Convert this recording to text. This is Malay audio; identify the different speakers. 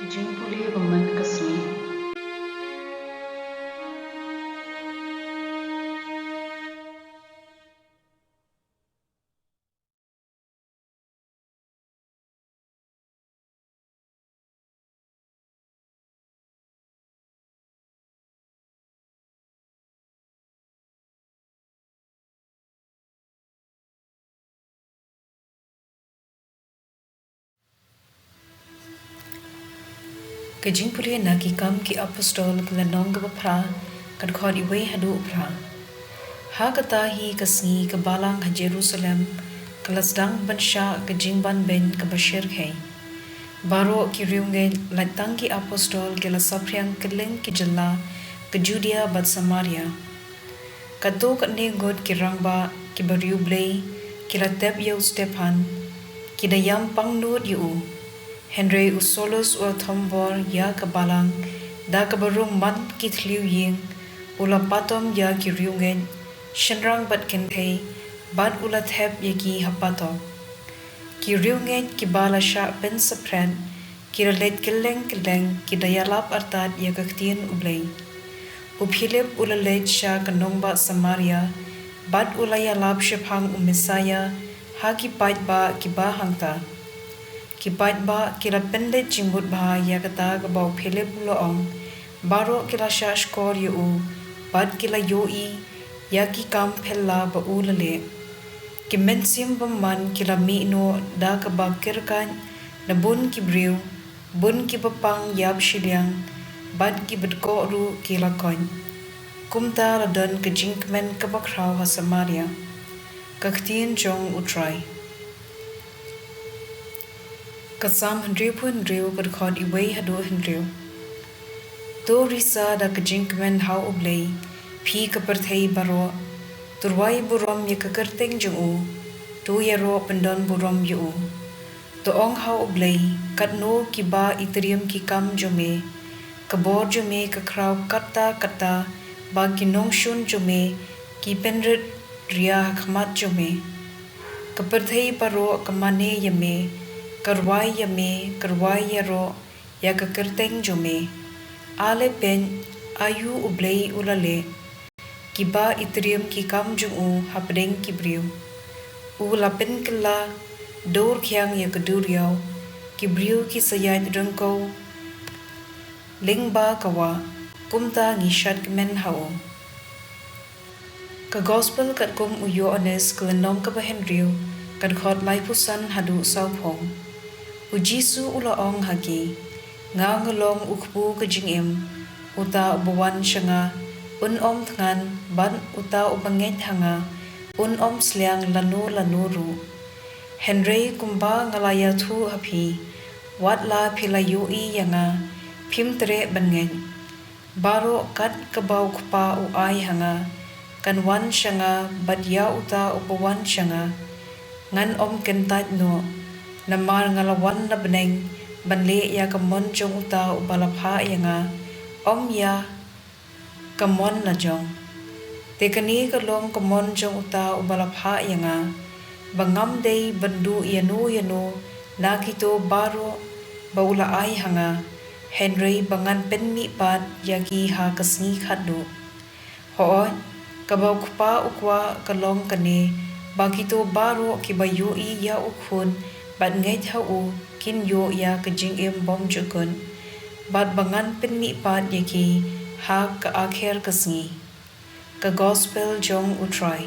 Speaker 1: Jimpuli Woman Kasmi.
Speaker 2: Kejimpuri naki kam ki apostol kelenong ke bapra kad khod iwe hadu upra. Ha katahi kasngi ke balang ha Jerusalem kelasdang bansha ke jingban ben ke bashir khay. Baro ki riunge latang ki apostol ke lasapriang keleng ki jala ke Judea bat Samaria. Kato kat ne god ki rangba ki bariu blay ki latep yau Stephan ki dayam pangnut yu. Henry usolos ul thombor ya kabalang da kabarung man kit liu ying ula patom ya ki riungen shenrang bat kenthe bat ula thep ya ki hapato ki riungen ki bala sha pen sapren ki ralet keleng ki dayalap artat ya kaktien ublay Philip ula let sha kanongba Samaria bat ula ya lap shephang Mesaya ha ki pait ba ki ba hangta Kipat ba kila pendet jimbut bah ya kata kabau Philip uloong baro kila shash kor yu bad kila yoi ya ki kam phella ba ulale ki mensim bamman kila mi no da kabab kirkan na bun ki briu bun ki papang yab shiliang bad ki bedko ru kila kon kumta radon ke jinkmen kabakrau ha Samaria kaktien jong utrai Kasam Hendriu pun Hendriu berkhod iwe hadu Hendriu. To risa da kejinkmen hau ublay, pi keperthai baro, turwai burom ya kekerteng jungu, tu yaro pendon burom yu. To ong hau ublay, kat no ki ba itrium ki kam jume, kabor jume ke kraw kata ba kinong shun jume, ki penrit ria khmat jume. Keperthai baro kemane yame, Karwai yaro ya kekerteng jome ale pen ayu ublay ulale kiba itrium ki kam jungu hapdeng kibriu ulapen kela dor kyang ya keduriau kibriu ki sayat rengkau lingba kawa kumta ngishat kemen hao ka gospel kat kum uyo ones kelenom ka Henriu kad khot lai pusan hadu saupong Ujisu ulaong hagi, nga ngalong ukbu kajingim, uta ubawan syanga, om tngan, ban uta ubanget hanga, om sliang lanu Henry kumba ngalaya thu hapi, wat la pilayui yanga, pim tere bangen. Baro kat kabau kupa uai hanga, kan wan syanga, badya uta ubawan syanga, ngan kentat no, Namar ngalawan na beneng banle ya kamon jong uta ubalapha yanga ya kamon na jong tekani kalong kamon jong uta ubalapha yanga bangam dei bandu yanu nakito baro baula ai hanga Henry bangan penmi pat yagi ha kasni khadu ho kabau kupa ukwa kalong kane bagito baro kibayu I ya ukhun Bat ngay thau kin yo ya kajing bom jukun. Bat bangan penmi pat yaki ha ka akher kasngi. Ka gospel jong utrai.